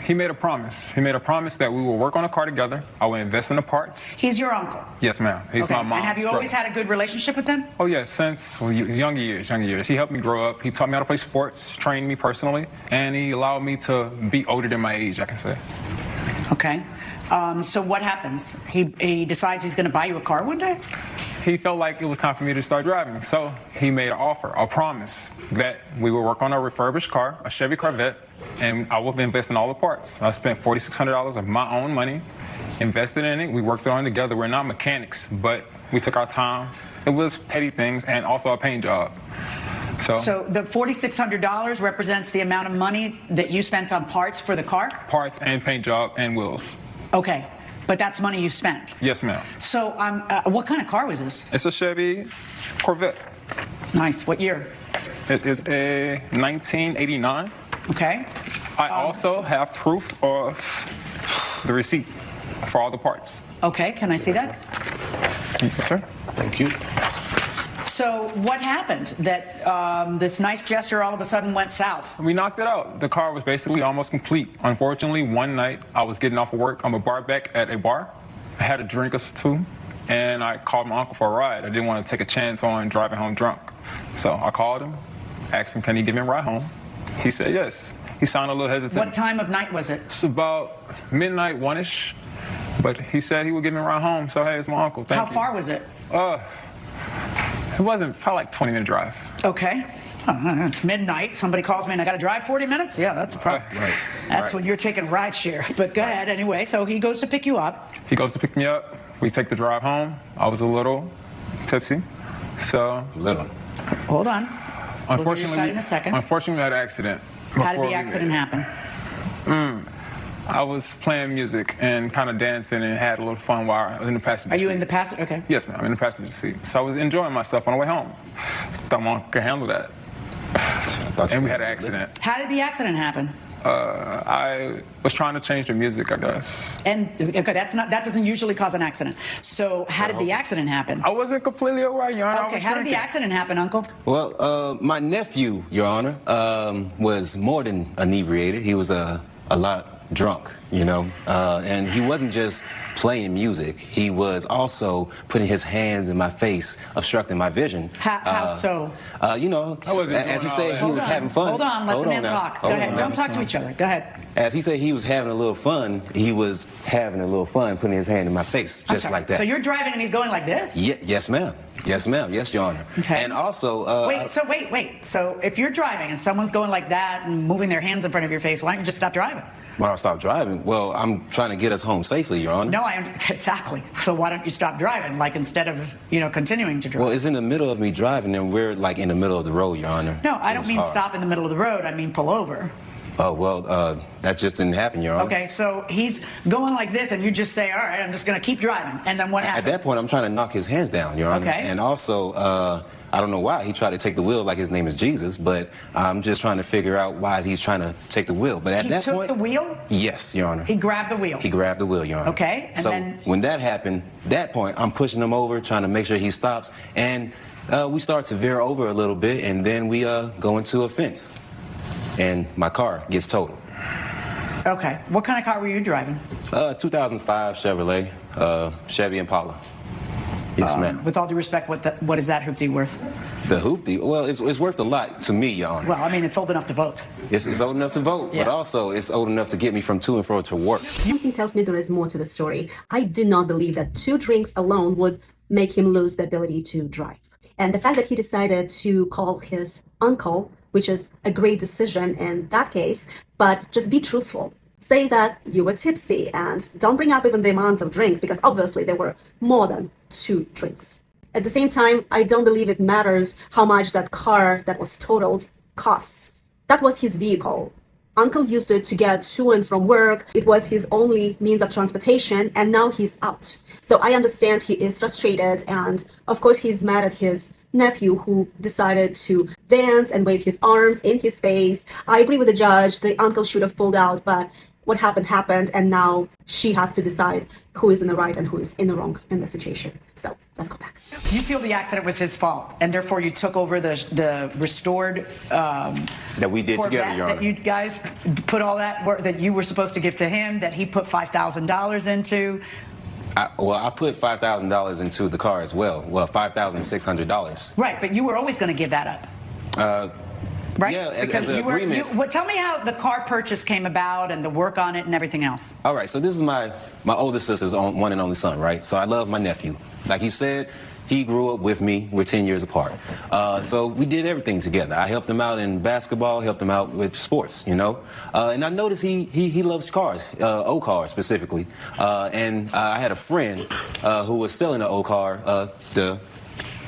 He made a promise. He made a promise that we will work on a car together. I will invest in the parts. He's your uncle? Yes, ma'am. He's my mom. And have you always had a good relationship with him? Oh, yes, since younger years. He helped me grow up. He taught me how to play sports, trained me personally, and he allowed me to be older than my age, I can say. Okay. So what happens? He decides he's going to buy you a car one day? He felt like it was time for me to start driving. So he made an offer, a promise, that we would work on a refurbished car, a Chevy Corvette, and I will invest in all the parts. I spent $4,600 of my own money, invested in it. We worked on it together. We're not mechanics, but we took our time. It was petty things and also a paint job. So the $4,600 represents the amount of money that you spent on parts for the car? Parts and paint job and wheels. Okay. But that's money you spent? Yes, ma'am. So what kind of car was this? It's a Chevy Corvette. Nice. What year? It is a 1989. Okay. I also have proof of the receipt for all the parts. Okay. Can I see that? Yes, sir. Thank you. So what happened that this nice gesture all of a sudden went south? We knocked it out. The car was basically almost complete. Unfortunately, one night I was getting off of work. I'm a bar back at a bar. I had a drink or two, and I called my uncle for a ride. I didn't want to take a chance on driving home drunk. So I called him, asked him, can he give me a ride home? He said yes. He sounded a little hesitant. What time of night was it? It's about midnight, one-ish. But he said he would give me a ride home, so hey, it's my uncle. Thank you. How far was it? It wasn't, probably like 20-minute drive. Okay. It's midnight. Somebody calls me and I got to drive 40 minutes? Yeah, that's a problem. Right. That's when you're taking ride share. But go ahead anyway. So he goes to pick you up. He goes to pick me up. We take the drive home. I was a little tipsy. So. Little. Hold on. Unfortunately, we'll decide in a second. Unfortunately, we had an accident. How did the accident happen? I was playing music and kind of dancing and had a little fun while I was in the passenger seat. Are you in the passenger? Okay. Yes, ma'am. I'm in the passenger seat. So I was enjoying myself on the way home. Thought my uncle could handle that. And we had an accident. How did the accident happen? I was trying to change the music, I guess. And okay, that doesn't usually cause an accident. So how did the accident happen? I wasn't completely aware, Your Honor. Okay, how did the accident happen, Uncle? Well, my nephew, Your Honor, was more than inebriated. He was a lot drunk, you know, and he wasn't just playing music. He was also putting his hands in my face, obstructing my vision. How so? You know, as you say, he was having fun. Hold on, let the man talk. Go ahead. Don't talk to each other. Go ahead. As he said he was having a little fun, he was having a little fun putting his hand in my face, just like that. So you're driving and he's going like this? Yes, ma'am. Yes, ma'am. Yes, Your Honor. Okay. And also... wait. So if you're driving and someone's going like that and moving their hands in front of your face, why don't you just stop driving? Why don't I stop driving? Well, I'm trying to get us home safely, Your Honor. No, exactly. So why don't you stop driving, like instead of, continuing to drive? Well, it's in the middle of me driving and we're like in the middle of the road, Your Honor. No, I don't mean stop in the middle of the road. I mean pull over. Oh, well, that just didn't happen, Your Honor. Okay, so he's going like this and you just say, all right, I'm just going to keep driving. And then what happens? At that point, I'm trying to knock his hands down, Your Honor. Okay. And also, I don't know why he tried to take the wheel like his name is Jesus, but I'm just trying to figure out why he's trying to take the wheel. But at that point... He took the wheel? Yes, Your Honor. He grabbed the wheel? He grabbed the wheel, Your Honor. Okay, and so then... when that happened, that point, I'm pushing him over, trying to make sure he stops, and we start to veer over a little bit, and then we go into a fence, and my car gets totaled. Okay. What kind of car were you driving? 2005 Chevrolet, Chevy Impala. Yes, ma'am. With all due respect, what is that hoopty worth? The hoopty? Well, it's worth a lot to me, Your Honor. Well, I mean, it's old enough to vote. It's old enough to vote, yeah. But also it's old enough to get me from to and fro to work. Something tells me there is more to the story. I do not believe that 2 drinks alone would make him lose the ability to drive. And the fact that he decided to call his uncle, which is a great decision in that case, but just be truthful. Say that you were tipsy and don't bring up even the amount of drinks because obviously there were more than 2 drinks. At the same time, I don't believe it matters how much that car that was totaled costs. That was his vehicle. Uncle used it to get to and from work. It was his only means of transportation, and now he's out. So I understand he is frustrated, and of course he's mad at his nephew who decided to dance and wave his arms in his face. I agree with the judge, the uncle should have pulled out, but what happened, and now she has to decide who is in the right and who is in the wrong in the situation. So let's go back. You feel the accident was his fault, and therefore you took over the restored that we did Corvette together, Your Honor. that you guys put all that work that you were supposed to give to him, that he put $5,000 into. I put $5,000 into the car as well. Well, $5,600. Right, but you were always going to give that up. Right? Yeah, because as an agreement. Tell me how the car purchase came about and the work on it and everything else. All right, so this is my older sister's one and only son, right? So I love my nephew. Like he said, he grew up with me. We're 10 years apart. So we did everything together. I helped him out in basketball, helped him out with sports, you know. And I noticed he loves cars, old cars specifically. And I had a friend who was selling an old car, the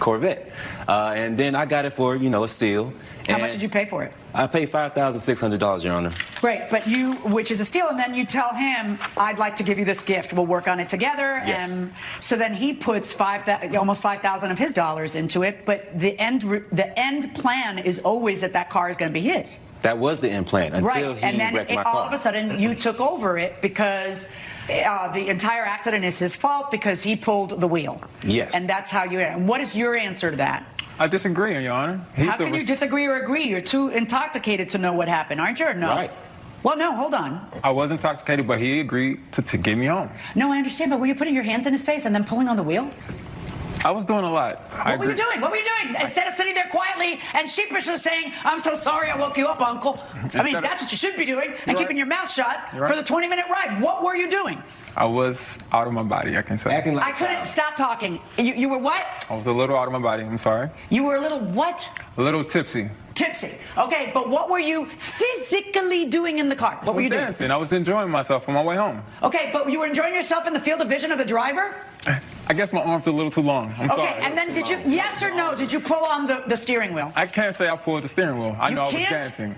Corvette. And then I got it for, a steal. How much did you pay for it? I paid $5,600, Your Honor. Right, but which is a steal, and then you tell him, I'd like to give you this gift. We'll work on it together. Yes. And so then he puts almost $5,000 of his dollars into it, but the end plan is always that car is going to be his. That was the end plan until right. he and then wrecked my car. All of a sudden you took over it because the entire accident is his fault because he pulled the wheel. Yes. And that's how you. And what is your answer to that? I disagree, Your Honor. How can you disagree or agree? You're too intoxicated to know what happened, aren't you? Or no? Right. Well, no, hold on. I was intoxicated, but he agreed to get me home. No, I understand, but were you putting your hands in his face and then pulling on the wheel? I was doing a lot. What were you doing? What were you doing? Instead of sitting there quietly and sheepishly saying, I'm so sorry I woke you up, Uncle. I mean, that's what you should be doing, and keeping your mouth shut for the 20-minute ride. What were you doing? I was out of my body, I can say. Acting like I couldn't stop talking. You were what? I was a little out of my body, I'm sorry. You were a little what? A little tipsy. Tipsy. Okay, but what were you physically doing in the car? What were you dancing. doing? I was enjoying myself on my way home. Okay, but you were enjoying yourself in the field of vision of the driver? I guess my arms are a little too long. I'm sorry. Okay, and then did you, yes or no, did you pull on the steering wheel? I can't say I pulled the steering wheel. I know I was can't? dancing.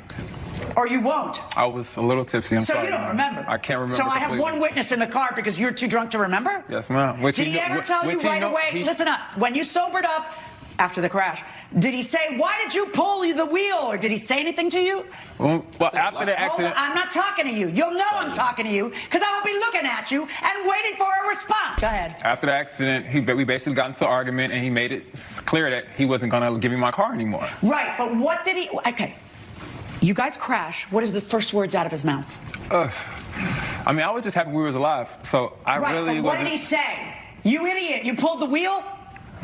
Or you won't? I was a little tipsy. I'm So sorry. you don't remember? I can't remember. So I have completely. one witness in the car because you're too drunk to remember? Yes, ma'am. Did he ever tell you right away, listen up, when you sobered up after the crash, did he say, why did you pull the wheel? Or did he say anything to you? Well, after the accident. I'm not talking to you. You'll know I'm talking to you because I'll be looking at you and waiting for a response. Go ahead. After the accident, we basically got into an argument, and he made it clear that he wasn't going to give me my car anymore. Right, but what did he... Okay, you guys crash. What is the first words out of his mouth? I mean, I was just happy we was alive, so I right, really but what wasn't... did he say? You idiot, you pulled the wheel?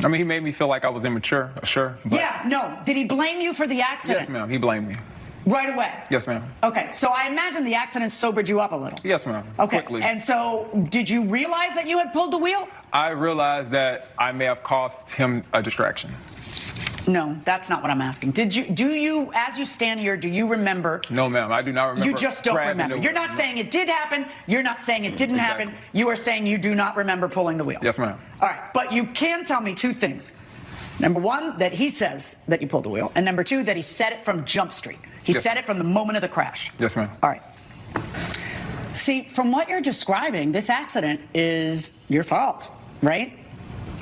I mean, he made me feel like I was immature, sure. But Yeah, no. Did he blame you for the accident? yes, ma'am. He blamed me. Right away? Yes, ma'am. Okay, so I imagine the accident sobered you up a little. Yes, ma'am. Okay, Quickly. and so did you realize that you had pulled the wheel? I realized that I may have caused him a distraction. No, that's not what I'm asking. Do you, as you stand here, do you remember? No, ma'am. I do not remember. You just don't remember. You're not saying it did happen. You're not saying it didn't happen. You are saying you do not remember pulling the wheel. Yes, ma'am. All right, but you can tell me two things. Number one, that he says that you pulled the wheel. And number two, that he said it from Jump Street. He said it from the moment of the crash. Yes, ma'am. All right. See, from what you're describing, this accident is your fault, right?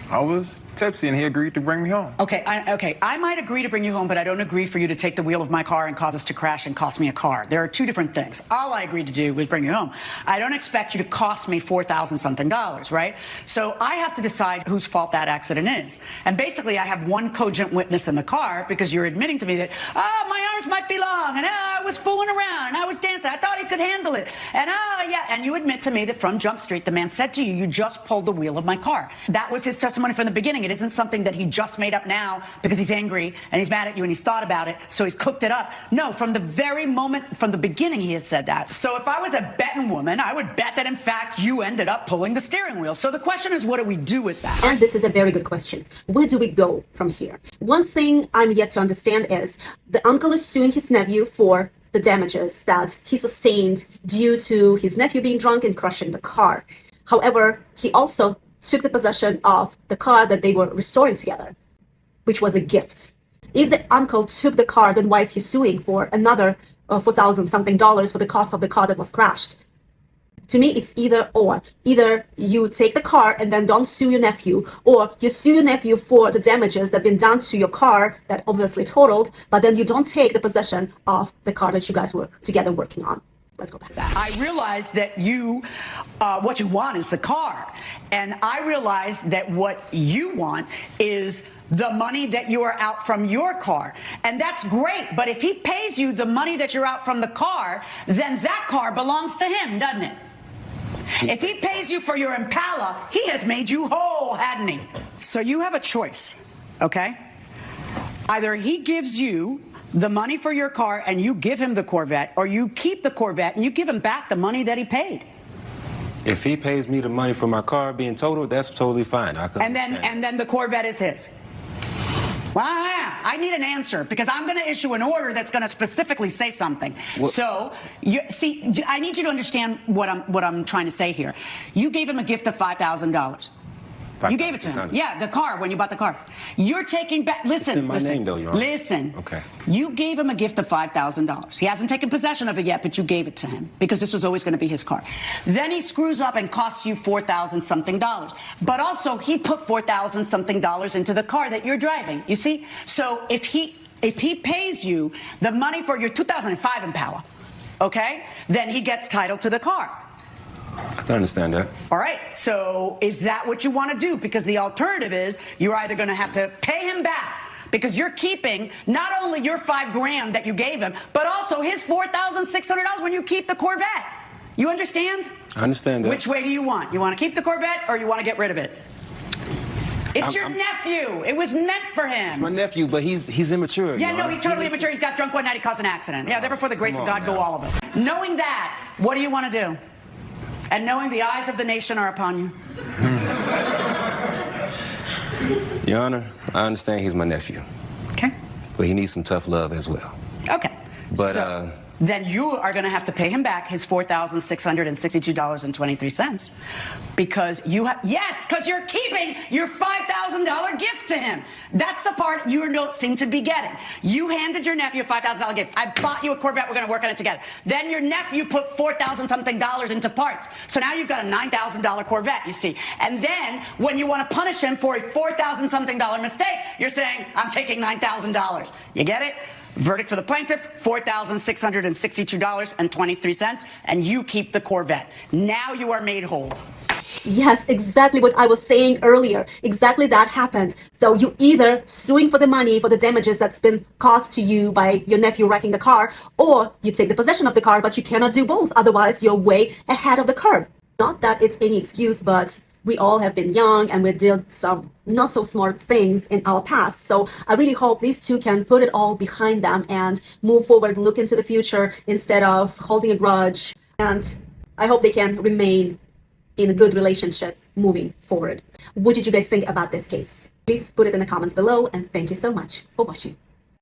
I was tipsy, and he agreed to bring me home. Okay, I might agree to bring you home, but I don't agree for you to take the wheel of my car and cause us to crash and cost me a car. There are two different things. All I agreed to do was bring you home. I don't expect you to cost me $4,000-something, right? So I have to decide whose fault that accident is. And basically, I have one cogent witness in the car because you're admitting to me that, my arms might be long, and I was fooling around, and I was dancing. I thought he could handle it. And yeah, and you admit to me that from Jump Street, the man said to you, you just pulled the wheel of my car. That was his testimony from the beginning. It isn't something that he just made up now because he's angry and he's mad at you and he's thought about it, so he's cooked it up. No, from the very moment, from the beginning, he has said that. So if I was a betting woman, I would bet that, in fact, you ended up pulling the steering wheel. So the question is, what do we do with that? And this is a very good question. Where do we go from here? One thing I'm yet to understand is the uncle is suing his nephew for the damages that he sustained due to his nephew being drunk and crushing the car. However, he also took the possession of the car that they were restoring together, which was a gift. If the uncle took the car, then why is he suing for another $4,000-something for the cost of the car that was crashed? To me, it's either or. Either you take the car and then don't sue your nephew, or you sue your nephew for the damages that have been done to your car that obviously totaled, but then you don't take the possession of the car that you guys were together working on. Let's go back. I realize that what you want is the car. And I realize that what you want is the money that you are out from your car. And that's great. But if he pays you the money that you're out from the car, then that car belongs to him, doesn't it? If he pays you for your Impala, he has made you whole, hadn't he? So you have a choice, okay? Either he gives you the money for your car and you give him the Corvette, or you keep the Corvette and you give him back the money that he paid. If he pays me the money for my car being totaled, that's totally fine. And then the Corvette is his. Well, I need an answer, because I'm going to issue an order that's going to specifically say something. What? So, see, I need you to understand what I'm trying to say here. You gave him a gift of $5,000. You gave it to him. Yeah, the car, when you bought the car. You're taking back, listen. It's in my name, though, Your Honor. Listen. Okay. You gave him a gift of $5,000. He hasn't taken possession of it yet, but you gave it to him because this was always going to be his car. Then he screws up and costs you $4,000 something. But also, he put $4,000 something into the car that you're driving. You see? So if he pays you the money for your 2005 Impala, okay, then he gets title to the car. I can understand that. All right, so is that what you want to do? Because the alternative is you're either going to have to pay him back, because you're keeping not only your $5,000 that you gave him, but also his $4,600 when you keep the Corvette. You understand? I understand that. Which way do you want? You want to keep the Corvette, or you want to get rid of it? It's your nephew. It was meant for him. It's my nephew, but he's immature. Yeah, no, he's totally immature. He's got drunk one night. He caused an accident. Yeah, there before the grace of God go all of us. Knowing that, what do you want to do? And knowing the eyes of the nation are upon you. Your Honor, I understand he's my nephew. Okay. But he needs some tough love as well. Okay. But, so, then you are going to have to pay him back his $4,662.23 because because you're keeping your $5,000 gift to him. That's the part you don't seem to be getting. You handed your nephew a $5,000 gift. I bought you a Corvette. We're going to work on it together. Then your nephew put $4,000 something into parts. So now you've got a $9,000 Corvette, you see. And then when you want to punish him for a $4,000 something mistake, you're saying, I'm taking $9,000. You get it? Verdict for the plaintiff, $4,662.23, and you keep the Corvette. Now you are made whole. Yes, exactly what I was saying earlier. Exactly that happened. So you either suing for the money for the damages that's been caused to you by your nephew wrecking the car, or you take the possession of the car, but you cannot do both. Otherwise, you're way ahead of the curve. Not that it's any excuse, but we all have been young and we did some not so smart things in our past. So I really hope these two can put it all behind them and move forward, look into the future instead of holding a grudge. And I hope they can remain in a good relationship moving forward. What did you guys think about this case? Please put it in the comments below, and thank you so much for watching.